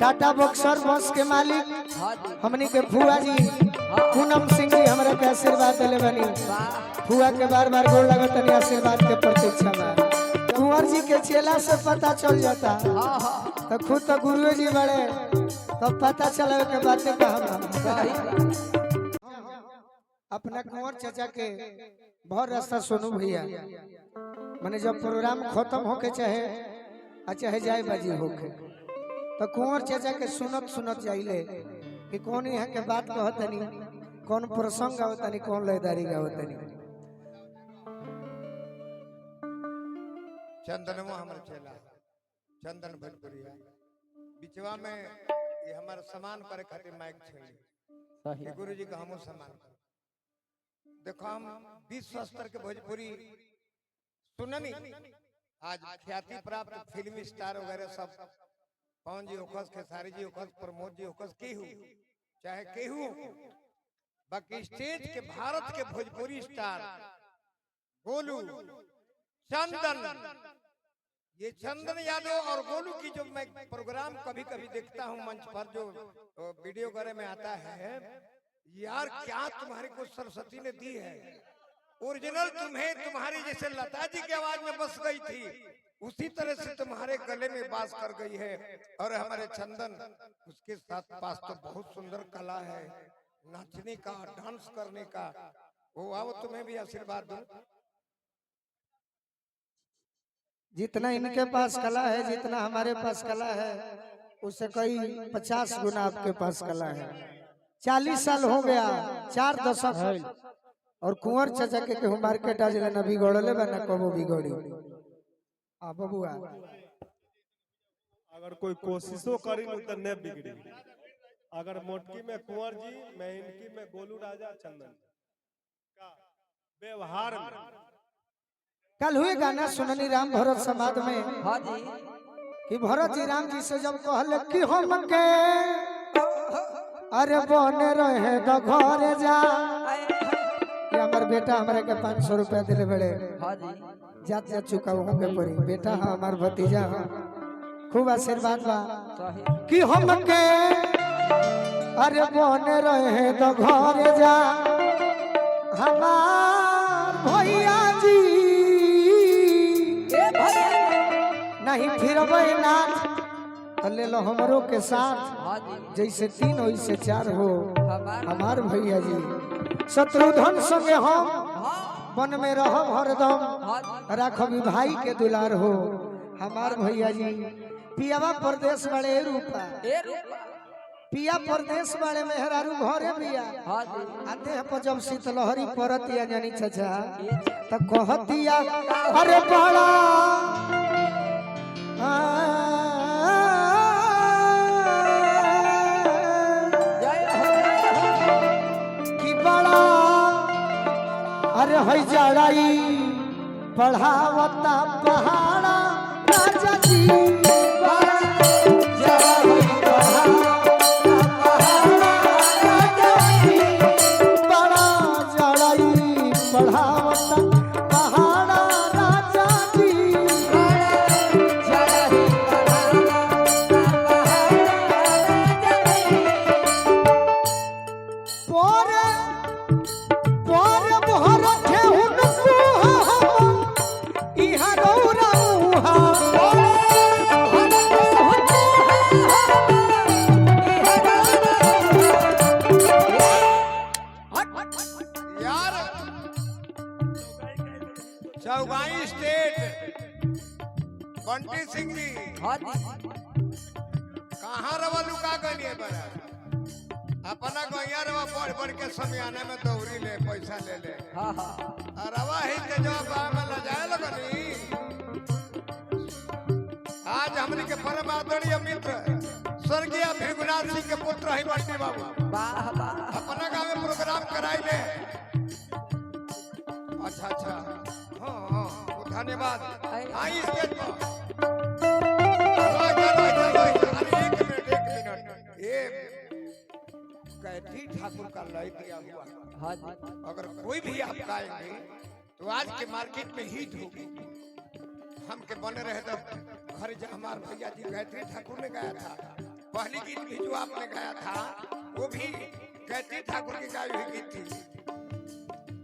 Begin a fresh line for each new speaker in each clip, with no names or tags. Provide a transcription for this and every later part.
Tata boxer बस के मालिक हमनी के फुआ जी पूनम सिंह जी हमरा के आशीर्वाद दिले बनी। फुआ के बार बार गोड़ लगत तनी आशीर्वाद के प्रतीक्षा में। कुंवर जी के चेला से पता चल जाता तो खुद तो गुरु जी बड़े तो पता चले के बातें कहा अपना कुंवर चाचा के बहुत रास्ता सुनू भैया मैंने जब प्रोग्राम खत्म होके चाहे जाए बाजी होके तो कुंवर चाचा के सुनत सुनत जाइले कि कौन यहाँ के बात कहतनी कौन प्रसंग गावतनी कौन लयदारी गावतनी।
चंदनवा हमर चेला चंदन भोजपुरिया बिचवा में ये हमारे सम्मान करे खातिर माइक छै गुरुजी का हमो सम्मान देखो हम विश्व स्तर के भोजपुरी सुननी आज ख्याति प्राप्त फिल्मी स्टार वगैरह सब पवन जी ओखस खेसारी जी ओखस प्रमोद जी ओखस केहू चाहे केहू बाकी स्टेज के भारत के भोजपुरी स्टार गोलू चंदन ये चंदन यादव और गोलू की जो मैं प्रोग्राम कभी कभी देखता हूँ मंच पर जो वीडियो वगैरह में आता है यार क्या तुम्हारे को सरस्वती ने दी है ओरिजिनल तुम्हें तुम्हारी जैसे लता जी की आवाज में बस गई थी उसी तरह से तुम्हारे गले में बास कर गई है। और हमारे चंदन उसके साथ पास तो बहुत सुंदर कला है नाचने का डांस करने का। वो आओ तुम्हें भी आशीर्वाद दूं।
जितना इनके पास कला है जितना हमारे पास कला है उससे कई 50 गुना आपके पास कला है। 40 साल हो गया 4 दशक और कुंवर चाचा के मार्केट आज ना बिगड़ले बा ना कबो बिगड़ी। आ बबुआ
अगर कोई कोशिशों करी तो न बिगड़ी। अगर मोटकी में कुंवर जी मैं इनकी में गोलू राजा चंदन का व्यवहार में
कल हुए गाना सुननी राम भरत समाज में कि भरत जी राम जी से जब कहले कि हम के अरे बने रहे तो घर जा हमार बेटा हमारे के 500 रुपया दिले बड़े जात जा चुका हूँ के परी बेटा हाँ हमार भतीजा हाँ खूब आशीर्वाद बा कि हम के अरे बने रहे तो घर जा हमार भैया जी नहीं फिर नाथ तो ले लो हमरों के साथ जैसे 3 वैसे 4 हो हमार भैया जी शत्रुधन संगे हम वन में रहब हरदम राखबी भाई के दुलार हो हमार भैया जी। पियावा प्रदेश बड़े रूपा पिया प्रदेश बड़े मेहरारू घरे बिया आते पर जब शीतलहरी परतिया जानी चाचा तो कहतिया अरे बड़ा कि बड़ा अरे है जड़ाई पढ़ावता पहाड़ा राजा जी
चौगाई स्टेट बंटी सिंह जी कहाँ रवा लुका गलिए बड़ा अपना गैया रवा पढ़ पढ़ के समियाने में दौड़ी ले पैसा ले ले रवा ही के जब में ल जाए लगनी। आज हमनी के परम आदरणीय मित्र स्वर्गीय भृगुनाथ सिंह के पुत्र है बंटी बाबू अपना गाँव में प्रोग्राम कराई ले। अच्छा अच्छा हाँ धन्यवाद। आई स्टेज पर एक मिनट ये कैथी ठाकुर का लय दिया हुआ अगर कोई भी आप गाएंगे तो आज के मार्केट में हिट होगी। हम के बने रहे तो घर हमारे भैया जी गायत्री ठाकुर ने गाया था पहली गीत भी जो आपने गाया था वो भी कैथी ठाकुर की गाई हुई गीत थी।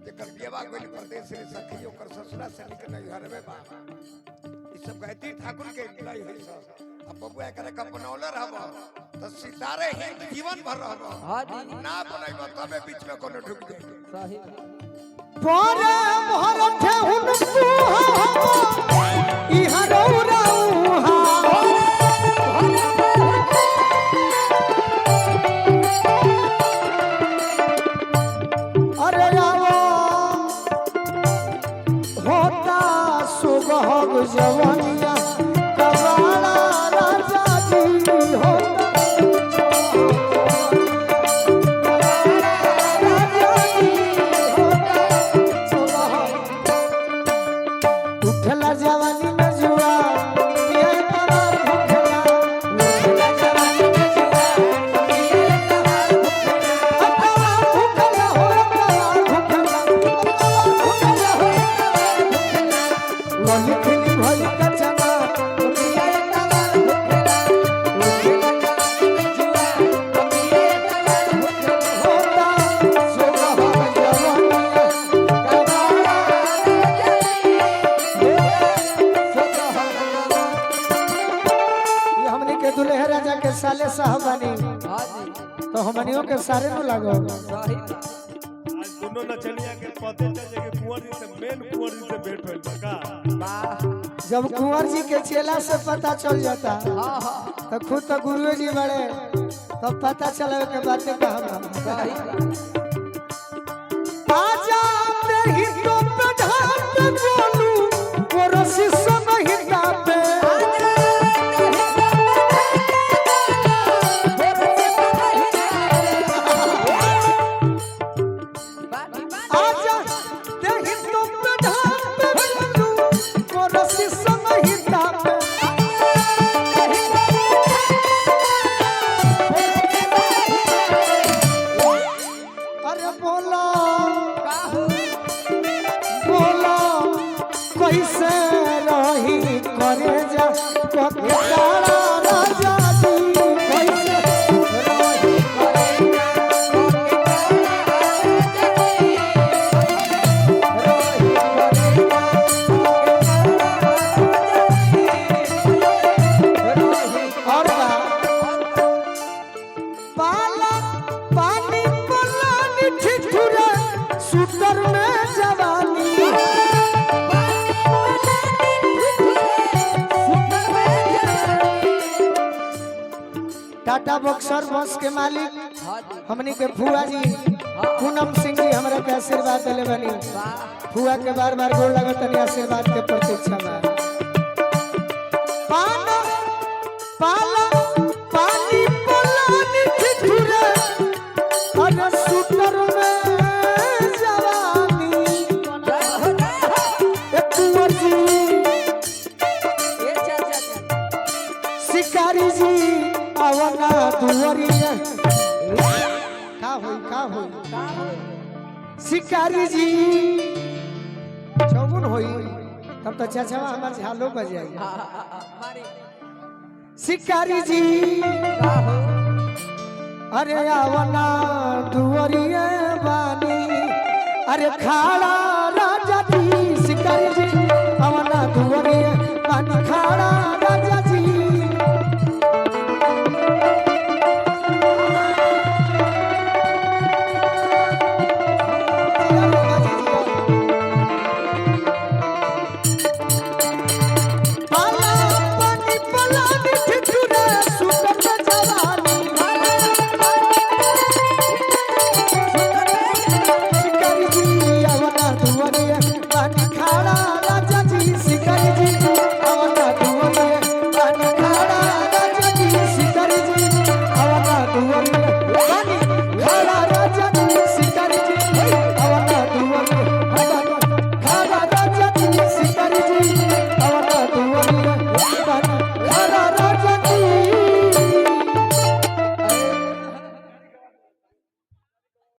जेकर बेवा गोल प्रदेश से सखी ओकर ससुरा से निक नहीं हरवे बा। ई सब कैथी ठाकुर के गाई हुई सब। अब बबुआ करे का बनौले रहबो तो सितारे हिंद जीवन भर रहबो।
हां जी
ना बनैबो तबे बीच में कोनो ढुक जाई।
सही
परे भरथे हुन सुहा इहा रौराउहा अरे आवो होता सुबह जवानिया कबाड़ा राजा जी होता उठला जवानी में जुआ पिया तमार भुखला उठला जवानी में जुआ पिया तमार भुखला हो तमार भुखला हो मन खिली भई कचना पिया तमार भुखला उठला जवानी में जुआ पिया तमार भुखला होता सुबह जवानिया कबाड़ा ये हमनी के दुल्हे राजा के साले साहबानी
हां जी
तो हमनियों के सारे नु लागो
सही
आज दोनों नचनिया के पते चले कि कुंवर जी से मेन कुंवर जी से भेंट होइल बा का।
वाह
जब कुंवर जी के चेला से पता चल जाता
हां हां
तो खुद तो गुरु जी बड़े तो पता चले के बातें कहना
सही
आजा ही तो प्रधान बोलू कोरसी सब हिता पे आजा ही तो प्रधान बोलू कोरसी सब हिता पे अरे बोला बोला कैसे रही करे जा ककेला राजा जी कैसे रही करे जा और पाला पानी पलानी ठिठुरा सुतर में जवानी टाटा बक्सर बस के मालिक
हां जी
हमनी के फुआ जी पूनम सिंह जी हमरा के आशीर्वाद दिले बनी फुआ के बार बार गोर लगत तनी आशीर्वाद के प्रतीक्षा में पाला पाला पानी पलानी ठिठुरा अरे सुतर में जवानी ए कुंवर जी
ए चाचा
शिकारी जी आवना दुवरिया का होई शिकारी जी चौगुन होई तब तो चाचा हमार झालो बजाई
मारी
शिकारी जी अरे आवना दुवरिया बानी अरे खाड़ा राजा जी शिकारी जी